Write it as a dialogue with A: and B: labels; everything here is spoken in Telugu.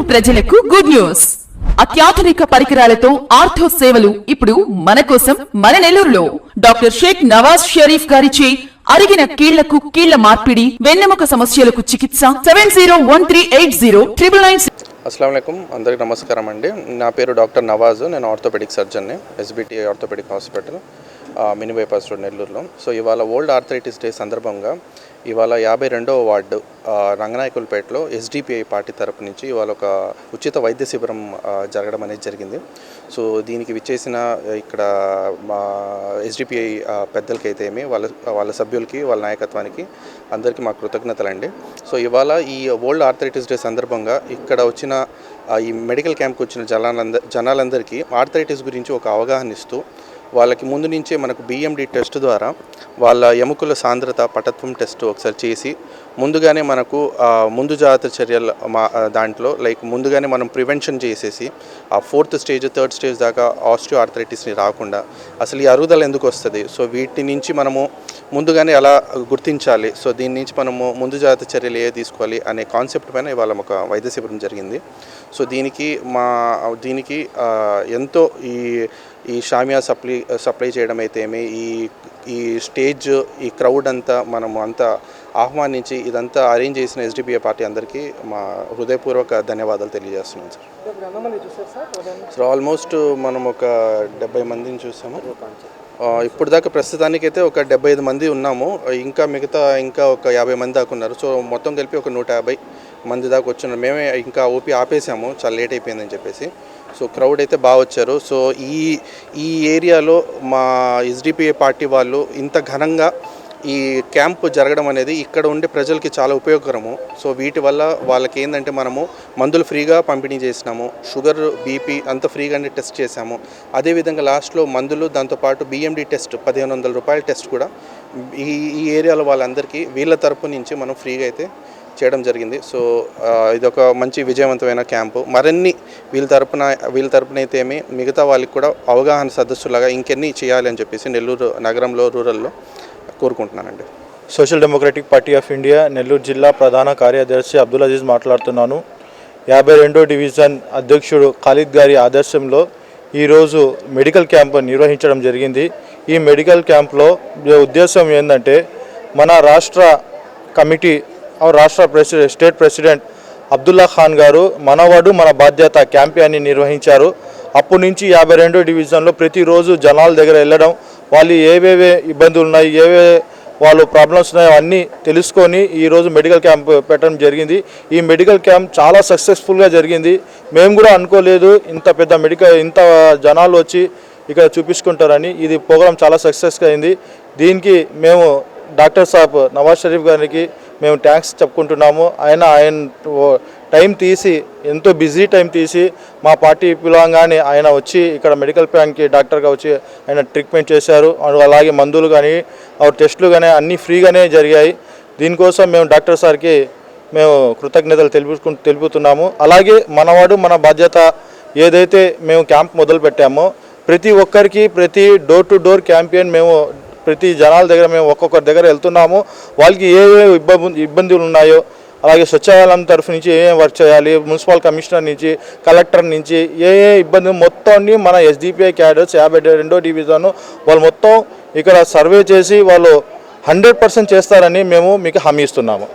A: ప్రజలకు గుడ్ న్యూస్. అత్యాధునిక పరికరాలతో ఆర్థో సేవలు ఇప్పుడు మన కోసం మన నెల్లూరులో డాక్టర్ షేక్ నవాజ్ షరీఫ్ గారిచే అరిగిన కీళ్లకు కీళ్ల మార్పిడి, వెన్నెముక సమస్యలకు చికిత్స. 70138099.
B: అస్సలాము అలైకుం, అందరికీ నమస్కారం అండి. నా పేరు డాక్టర్ నవాజ్. నేను ఆర్థోపెడిక్ సర్జన్ని, SBT orthopaedic hospital, mini bypass road, నెల్లూరులో. సో ఇవాళ వరల్డ్ ఆర్థరైటిస్ డే సందర్భంగా ఇవాళ 52వ వార్డు రంగనాయకులపేటలో ఎస్డిపిఐ పార్టీ తరపు నుంచి ఇవాళ ఒక ఉచిత వైద్య శిబిరం జరగడం అనేది జరిగింది. సో దీనికి విచ్చేసిన ఇక్కడ మా ఎస్డిపిఐ పెద్దలకైతే ఏమి వాళ్ళ సభ్యులకి, వాళ్ళ నాయకత్వానికి అందరికీ మా కృతజ్ఞతలండి. సో ఇవాళ ఈ వరల్డ్ ఆర్థరైటిస్ డే సందర్భంగా ఇక్కడ వచ్చిన ఈ మెడికల్ క్యాంప్కి వచ్చిన జనాలందరికీ ఆర్థరైటిస్ గురించి ఒక అవగాహన ఇస్తూ వాళ్ళకి ముందు నుంచే మనకు బిఎండి టెస్ట్ ద్వారా వాళ్ళ ఎముకల సాంద్రత, పటత్వం టెస్ట్ ఒకసారి చేసి ముందుగానే మనకు ముందు జాగ్రత్త చర్యలు దాంట్లో ముందుగానే మనం ప్రివెన్షన్ చేసేసి ఆ 4th స్టేజ్ 3rd స్టేజ్ దాకా ఆస్టియో ఆర్థరైటిస్ని రాకుండా అసలు ఈ అరుగుదల ఎందుకు వస్తుంది, సో వీటి నుంచి మనము ముందుగానే ఎలా గుర్తించాలి, సో దీని నుంచి మనము ముందు జాగ్రత్త చర్యలు తీసుకోవాలి అనే కాన్సెప్ట్ పైన ఇవాళ ఒక వైద్య శిబిరం జరిగింది. సో దీనికి ఎంతో ఈ షామియా సప్లై చేయడం అయితే ఏమి, ఈ స్టేజ్, ఈ క్రౌడ్ అంతా మనము అంతా ఆహ్వానించి ఇదంతా అరేంజ్ చేసిన ఎస్డిపిఐ పార్టీ అందరికీ మా హృదయపూర్వక ధన్యవాదాలు తెలియజేస్తున్నాం సార్. సో ఆల్మోస్ట్ మనం ఒక 70 మందిని చూసాము. ఇప్పుడు దాకా ప్రస్తుతానికైతే ఒక 75 మంది ఉన్నాము. మిగతా ఒక 50 మంది దాకా ఉన్నారు. సో మొత్తం కలిపి ఒక 150 మంది దాకా వచ్చినారు. మేమే ఇంకా ఓపీ ఆపేసాము, చాలా లేట్ అయిపోయిందని చెప్పేసి. సో క్రౌడ్ అయితే బాగా వచ్చారు. సో ఈ ఏరియాలో మా ఎస్డిపిఐ పార్టీ వాళ్ళు ఇంత ఘనంగా ఈ క్యాంపు జరగడం అనేది ఇక్కడ ఉండే ప్రజలకి చాలా ఉపయోగకరము. సో వీటి వల్ల వాళ్ళకి ఏంటంటే మనము మందులు ఫ్రీగా పంపిణీ చేసినాము, షుగర్, బీపీ అంతా ఫ్రీగానే టెస్ట్ చేసాము. అదేవిధంగా లాస్ట్లో మందులు, దాంతోపాటు బిఎండి టెస్ట్ 1500 రూపాయల టెస్ట్ కూడా ఈ ఏరియాలో వాళ్ళందరికీ వీళ్ళ తరపు నుంచి మనం ఫ్రీగా అయితే చేయడం జరిగింది. సో ఇదొక మంచి విజయవంతమైన క్యాంపు. మరిన్ని వీళ్ళ తరపున అయితే ఏమి మిగతా వాళ్ళకి కూడా అవగాహన సదస్సులాగా ఇంకెన్ని చేయాలి అని చెప్పేసి నెల్లూరు నగరంలో, రూరల్లో కోరుకుంటున్నానండి.
C: Social democratic party of India Nellore జిల్లా ప్రధాన కార్యదర్శి అబ్దుల్ అజీజ్ మాట్లాడుతున్నాను. 52వ డివిజన్ అధ్యక్షుడు ఖాలిద్ గారి ఆదర్శంలో ఈరోజు మెడికల్ క్యాంప్ నిర్వహించడం జరిగింది. ఈ మెడికల్ క్యాంప్లో ఉద్దేశం ఏంటంటే మన రాష్ట్ర committee state president Abdullah Khan గారు మనవాడు మన బాధ్యత క్యాంపెయిన్ని నిర్వహించారు. అప్పటి నుంచి 52వ డివిజన్లో ప్రతిరోజు జనాల దగ్గర వెళ్ళడం, వాళ్ళు ఏవేవే ఇబ్బందులు ఉన్నాయి, వాళ్ళు ప్రాబ్లమ్స్ ఉన్నాయో అన్నీ తెలుసుకొని ఈరోజు మెడికల్ క్యాంప్ పెట్టడం జరిగింది. ఈ మెడికల్ క్యాంప్ చాలా సక్సెస్ఫుల్గా జరిగింది. మేము కూడా అనుకోలేదు ఇంత జనాలు వచ్చి ఇక్కడ చూపించుకుంటారని. ఇది ప్రోగ్రాం చాలా సక్సెస్గా అయింది. దీనికి మేము డాక్టర్ సాబ్ నవాజ్ షరీఫ్ గారికి మేము థ్యాంక్స్ చెప్పుకుంటున్నాము. ఆయన టైం తీసి, ఎంతో బిజీ టైం తీసి మా పార్టీ పిలవంగానే ఆయన వచ్చి ఇక్కడ మెడికల్ క్యాంప్కి డాక్టర్గా వచ్చి ఆయన ట్రీట్మెంట్ చేశారు. అలాగే మందులు కానీ టెస్టులు కానీ అన్నీ ఫ్రీగానే జరిగాయి. దీనికోసం మేము డాక్టర్ సార్కి మేము కృతజ్ఞతలు తెలుపుతున్నాము. అలాగే మనవాడు మన బాధ్యత ఏదైతే మేము క్యాంప్ మొదలు పెట్టామో ప్రతి ఒక్కరికి, ప్రతి డోర్ టు డోర్ క్యాంపెయిన్ మేము ప్రతి జనాల దగ్గర మేము ఒక్కొక్కరి దగ్గర వెళ్తున్నాము. వాళ్ళకి ఏ ఇబ్బందులు ఉన్నాయో, అలాగే స్వచ్ఛాలయం తరఫు నుంచి ఏ వర్క్ చేయాలి, మున్సిపల్ కమిషనర్ నుంచి, కలెక్టర్ నుంచి ఏ ఇబ్బంది మొత్తాన్ని మన ఎస్డిపిఐ క్యాడర్స్ 52వ డివిజన్ వాళ్ళు మొత్తం ఇక్కడ సర్వే చేసి వాళ్ళు 100% చేస్తారని మేము మీకు హామీ ఇస్తున్నాము.